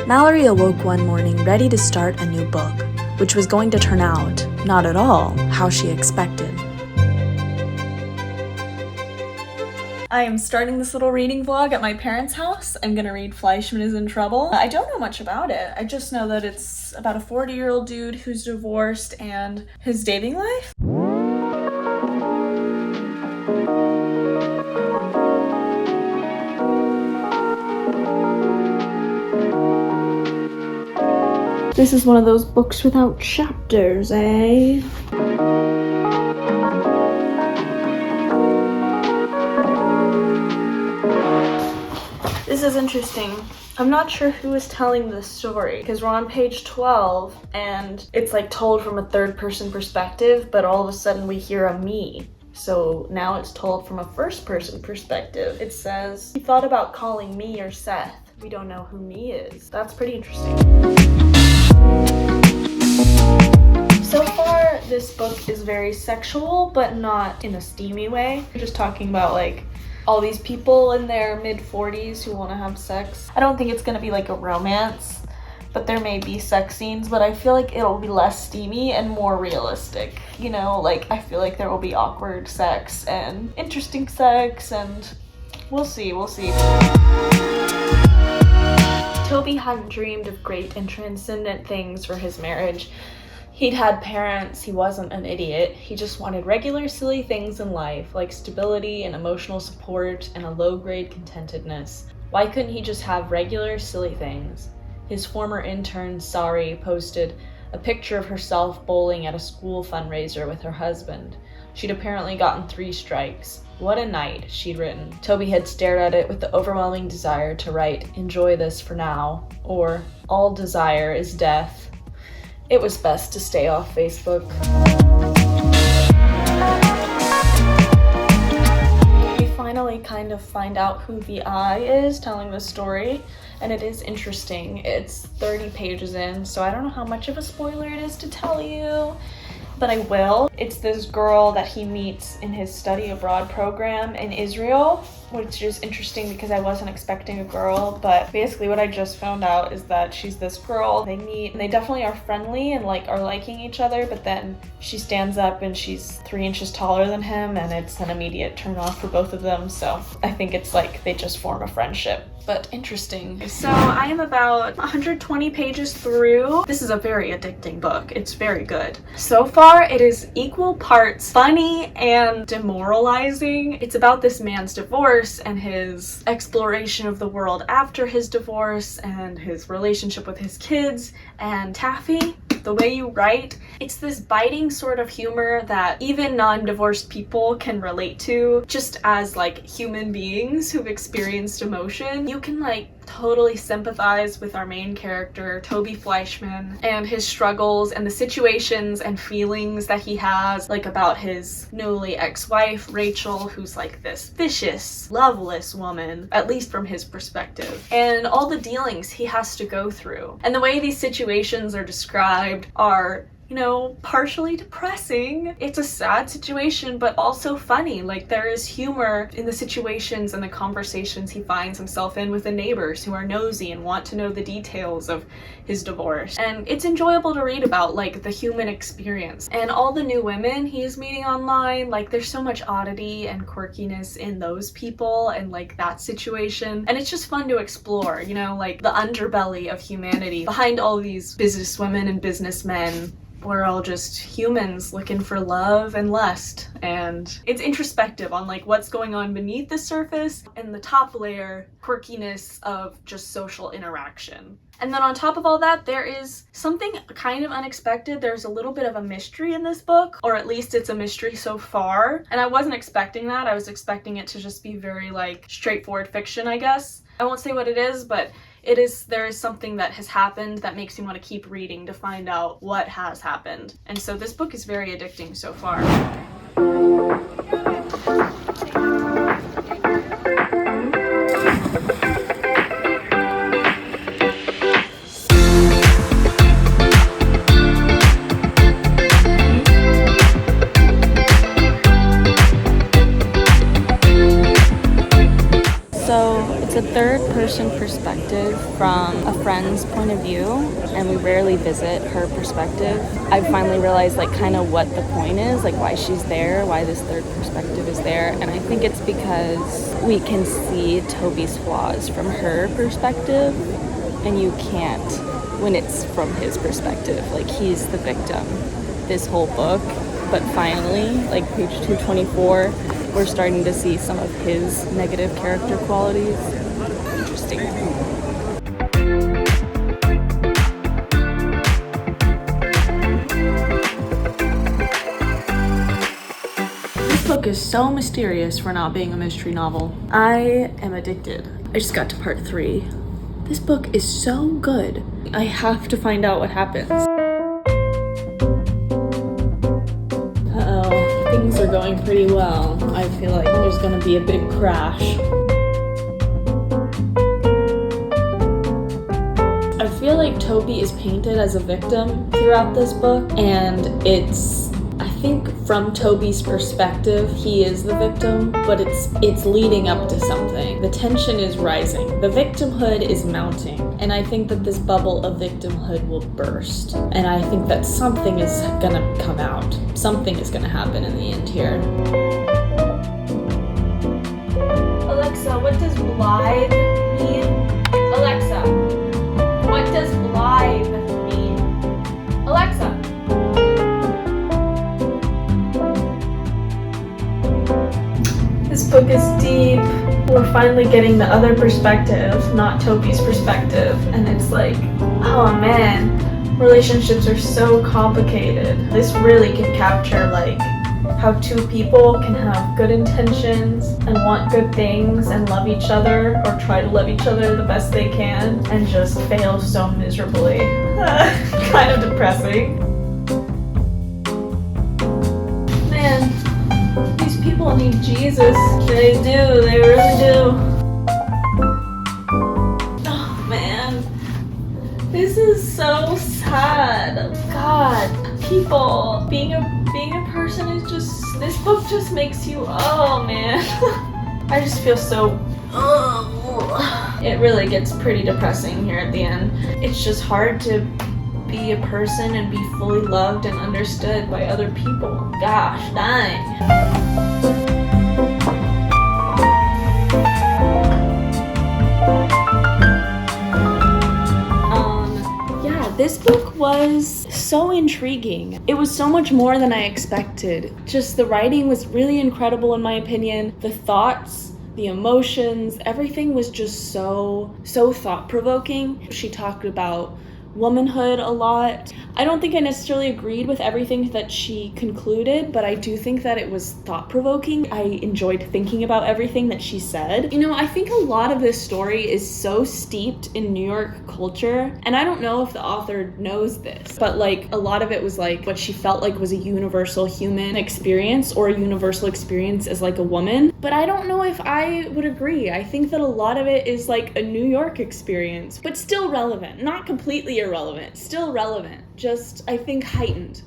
Mallory awoke one morning ready to start a new book, which was going to turn out, not at all, how she expected. I am starting this little reading vlog at my parents' house. I'm gonna read Fleishman is in Trouble. I don't know much about it. I just know that it's about a 40-year-old dude who's divorced and his dating life. This is one of those books without chapters, eh? This is interesting. I'm not sure who is telling this story because we're on page 12 and it's like told from a third-person perspective, but all of a sudden we hear a me. So now it's told from a first-person perspective. It says, he thought about calling me or Seth. We don't know who me is. That's pretty interesting. So far, this book is very sexual, but not in a steamy way. We're just talking about like all these people in their mid-40s who want to have sex. I don't think it's gonna be like a romance, but there may be sex scenes, but I feel like it'll be less steamy and more realistic. You know, like I feel like there will be awkward sex and interesting sex, and we'll see. Toby hadn't dreamed of great and transcendent things for his marriage. He'd had parents, he wasn't an idiot. He just wanted regular silly things in life, like stability and emotional support and a low-grade contentedness. Why couldn't he just have regular silly things? His former intern, Sari, posted a picture of herself bowling at a school fundraiser with her husband. She'd apparently gotten 3 strikes. What a night, she'd written. Toby had stared at it with the overwhelming desire to write, enjoy this for now, or all desire is death. It was best to stay off Facebook. We finally kind of find out who the I is telling the story, and it is interesting. It's 30 pages in, so I don't know how much of a spoiler it is to tell you, but I will. It's this girl that he meets in his study abroad program in Israel, which is interesting because I wasn't expecting a girl, but basically what I just found out is that she's this girl. They meet and they definitely are friendly and like are liking each other, but then she stands up and she's 3 inches taller than him and it's an immediate turn off for both of them. So I think it's like they just form a friendship. But interesting. So I am about 120 pages through. This is a very addicting book. It's very good. So far, it is equal parts funny and demoralizing. It's about this man's divorce and his exploration of the world after his divorce and his relationship with his kids. And Taffy, the way you write, it's this biting sort of humor that even non-divorced people can relate to, just as like human beings who've experienced emotion. You can like totally sympathize with our main character, Toby Fleishman, and his struggles and the situations and feelings that he has, like about his newly ex-wife, Rachel, who's like this vicious, loveless woman, at least from his perspective, and all the dealings he has to go through. And the way these situations are described are, you know, partially depressing. It's a sad situation, but also funny. Like there is humor in the situations and the conversations he finds himself in with the neighbors who are nosy and want to know the details of his divorce. And it's enjoyable to read about, like the human experience. And all the new women he is meeting online, like there's so much oddity and quirkiness in those people and like that situation. And it's just fun to explore, you know, like the underbelly of humanity behind all these businesswomen and businessmen. We're all just humans looking for love and lust, and it's introspective on like what's going on beneath the surface and the top layer quirkiness of just social interaction. And then on top of all that, there is something kind of unexpected. There's a little bit of a mystery in this book, or at least it's a mystery so far, and I wasn't expecting that. I was expecting it to just be very like straightforward fiction, I guess. I won't say what it is, but there is something that has happened that makes me want to keep reading to find out what has happened. And so this book is very addicting so far. It's a third-person perspective from a friend's point of view, and we rarely visit her perspective. I finally realized, like, kind of what the point is, like, why she's there, why this third perspective is there, and I think it's because we can see Toby's flaws from her perspective, and you can't when it's from his perspective. Like, he's the victim this whole book, but finally, like, page 224, we're starting to see some of his negative character qualities. Interesting. This book is so mysterious for not being a mystery novel. I am addicted. I just got to part 3. This book is so good. I have to find out what happens. Things are going pretty well. I feel like there's gonna be a big crash. I feel like Toby is painted as a victim throughout this book, and I think from Toby's perspective, he is the victim, but it's leading up to something. The tension is rising. The victimhood is mounting, and I think that this bubble of victimhood will burst. And I think that something is gonna come out. Something is gonna happen in the end here. Alexa, what does blithe mean? Alexa, what does blithe mean? Alexa. This book is deep. We're finally getting the other perspective, not Toby's perspective. And it's like, oh man, relationships are so complicated. This really can capture like how two people can have good intentions and want good things and love each other or try to love each other the best they can and just fail so miserably. Kind of depressing. Man. These people need Jesus. They do. They really do. Oh, man. This is so sad. God. People. Being a person is just... This book just makes you... Oh, man. I just feel so... It really gets pretty depressing here at the end. It's just hard to be a person and be fully loved and understood by other people. Gosh, dang. This book was so intriguing. It was so much more than I expected. Just the writing was really incredible in my opinion. The thoughts, the emotions, everything was just so thought-provoking. She talked about womanhood a lot. I don't think I necessarily agreed with everything that she concluded, but I do think that it was thought-provoking. I enjoyed thinking about everything that she said. You know, I think a lot of this story is so steeped in New York culture, and I don't know if the author knows this, but like a lot of it was like what she felt like was a universal human experience or a universal experience as like a woman, but I don't know if I would agree. I think that a lot of it is like a New York experience, but still relevant, not completely irrelevant, still relevant. Just, I think heightened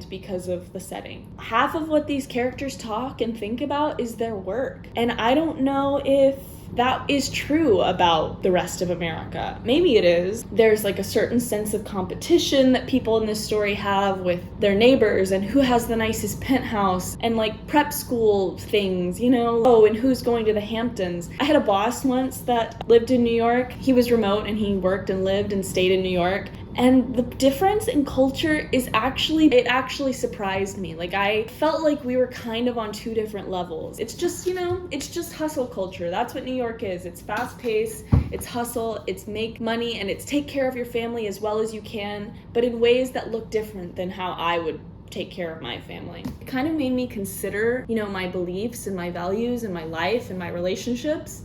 because of the setting. Half of what these characters talk and think about is their work. And I don't know if that is true about the rest of America. Maybe it is. There's like a certain sense of competition that people in this story have with their neighbors and who has the nicest penthouse and like prep school things, you know? Oh, and who's going to the Hamptons. I had a boss once that lived in New York. He was remote and he worked and lived and stayed in New York. And the difference in culture it actually surprised me. Like, I felt like we were kind of on two different levels. It's just, you know, it's just hustle culture. That's what New York is. It's fast paced, it's hustle, it's make money, and it's take care of your family as well as you can, but in ways that look different than how I would take care of my family. It kind of made me consider, you know, my beliefs and my values and my life and my relationships,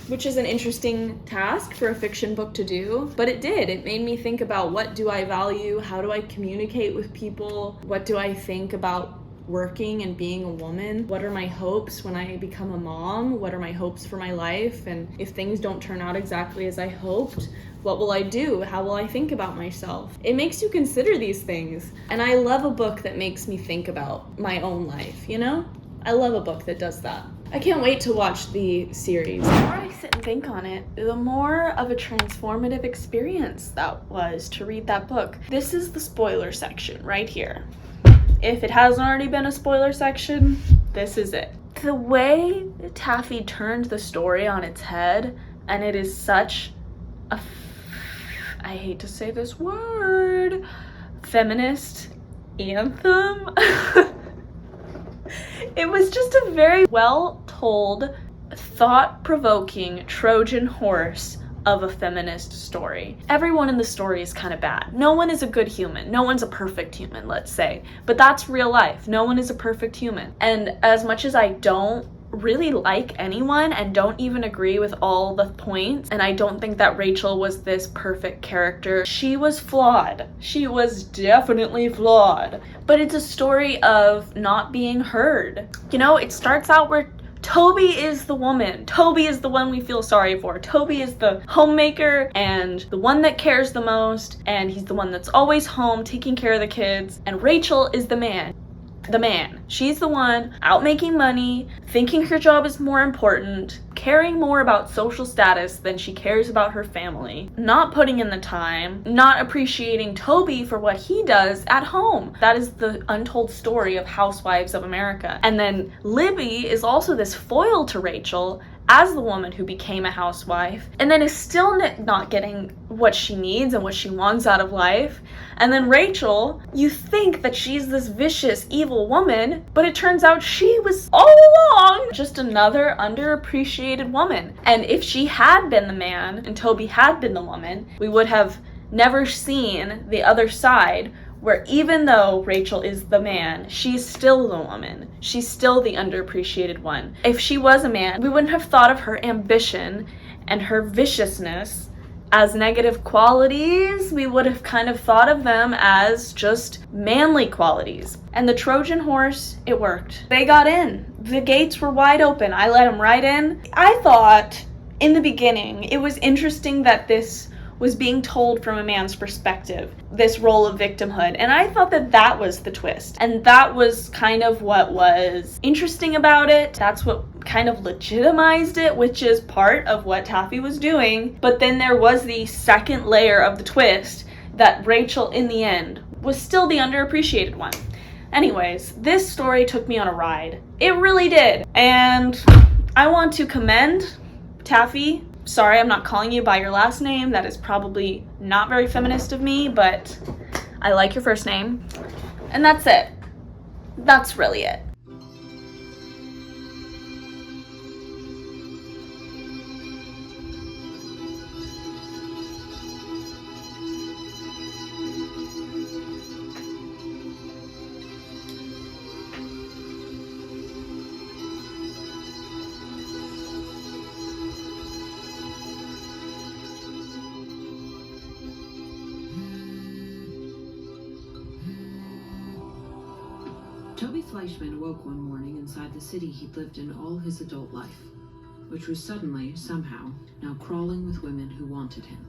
which is an interesting task for a fiction book to do, but it did. It made me think about what do I value, how do I communicate with people, what do I think about working and being a woman, what are my hopes when I become a mom, what are my hopes for my life, and if things don't turn out exactly as I hoped, what will I do? How will I think about myself? It makes you consider these things, and I love a book that makes me think about my own life, you know? I love a book that does that. I can't wait to watch the series. The more I sit and think on it, the more of a transformative experience that was to read that book. This is the spoiler section right here. If it hasn't already been a spoiler section, this is it. The way Taffy turned the story on its head, and it is such a, I hate to say this word, feminist anthem. It was just a very well told, thought-provoking Trojan horse of a feminist story. Everyone in the story is kind of bad. No one is a good human. No one's a perfect human, let's say. But that's real life. No one is a perfect human. And as much as I don't really like anyone and don't even agree with all the points, and I don't think that Rachel was this perfect character, she was flawed. She was definitely flawed. But it's a story of not being heard. You know, it starts out where Toby is the woman. Toby is the one we feel sorry for. Toby is the homemaker and the one that cares the most, and he's the one that's always home taking care of the kids. And Rachel is the man. She's the one out making money, thinking her job is more important, caring more about social status than she cares about her family, not putting in the time, not appreciating Toby for what he does at home. That is the untold story of housewives of America. And then Libby is also this foil to Rachel as the woman who became a housewife, and then is still not getting what she needs and what she wants out of life. And then Rachel, you think that she's this vicious, evil woman, but it turns out she was all along just another underappreciated woman. And if she had been the man and Toby had been the woman, we would have never seen the other side, where even though Rachel is the man, she's still the woman. She's still the underappreciated one. If she was a man, we wouldn't have thought of her ambition and her viciousness as negative qualities. We would have kind of thought of them as just manly qualities. And the Trojan horse, it worked. They got in. The gates were wide open. I let them right in. I thought in the beginning it was interesting that this was being told from a man's perspective, this role of victimhood. And I thought that that was the twist. And that was kind of what was interesting about it. That's what kind of legitimized it, which is part of what Taffy was doing. But then there was the second layer of the twist, that Rachel, in the end, was still the underappreciated one. Anyways, this story took me on a ride. It really did. And I want to commend Taffy. Sorry, I'm not calling you by your last name. That is probably not very feminist of me, but I like your first name. And that's it. That's really it. Toby Fleishman awoke one morning inside the city he'd lived in all his adult life, which was suddenly, somehow, now crawling with women who wanted him.